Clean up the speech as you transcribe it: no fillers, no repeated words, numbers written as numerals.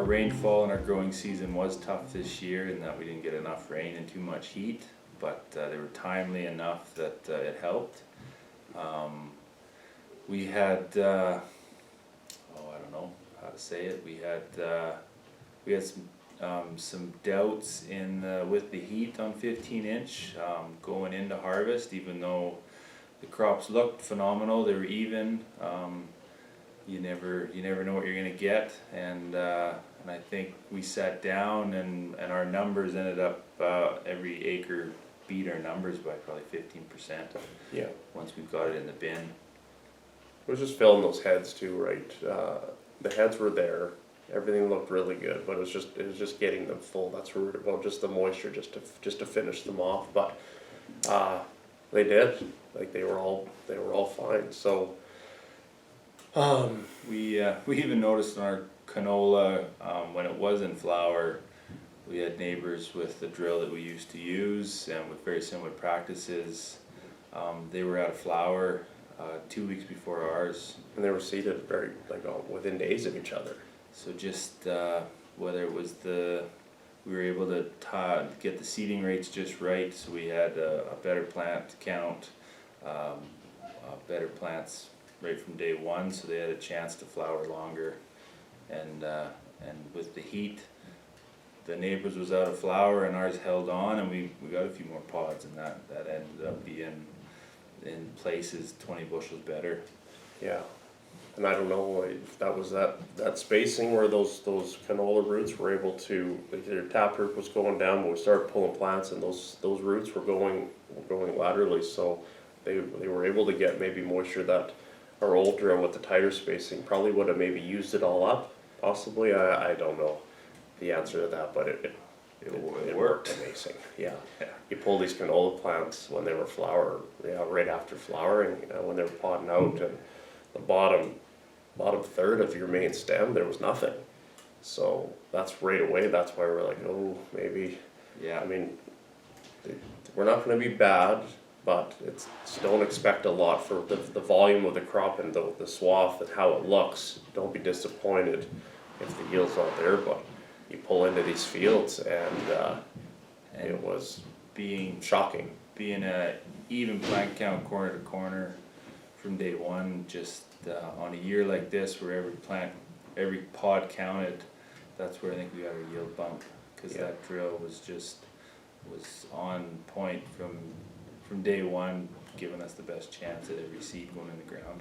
rainfall and our growing season was tough this year in that we didn't get enough rain and too much heat, but they were timely enough that it helped. We had, I don't know how to say it, we had some doubts in with the heat on 15-inch going into harvest, even though the crops looked phenomenal, they were even. You never know what you're gonna get, and I think we sat down and our numbers ended up every acre beat our numbers by probably 15%. Yeah. Once we got it in the bin. It was just filling those heads too, right? The heads were there, everything looked really good, but it was just getting them full. That's what we were about, just the moisture, just to finish them off. But they did, like they were all fine. So. We even noticed in our canola when it was in flower, we had neighbors with the drill that we used to use and with very similar practices. They were out of flower 2 weeks before ours. And they were seeded very within days of each other. So just whether it was we were able to get the seeding rates just right, so we had a better plant count, better plants right from day one, so they had a chance to flower longer, and with the heat, the neighbors was out of flower and ours held on, and we got a few more pods, and that ended up being in places 20 bushels better. Yeah, and I don't know if that was that spacing where those canola roots were able to, their taproot was going down, but we started pulling plants, and those roots were going laterally, so they were able to get maybe moisture that our old drill with the tighter spacing probably would have maybe used it all up, possibly. I don't know the answer to that, but it worked amazing. Yeah. You pull these canola plants when they were right after flowering, when they were podding out, and the bottom third of your main stem, there was nothing. So that's right away, that's why we're like, oh, maybe. Yeah. I mean, we're not going to be bad, but don't expect a lot for the volume of the crop and the swath and how it looks. Don't be disappointed if the yield's not there, but you pull into these fields and it was shocking. Being a even plant count corner to corner from day one, just on a year like this where every pod counted, that's where I think we got our yield bump, because that drill was on point from day one, giving us the best chance at every seed going in the ground.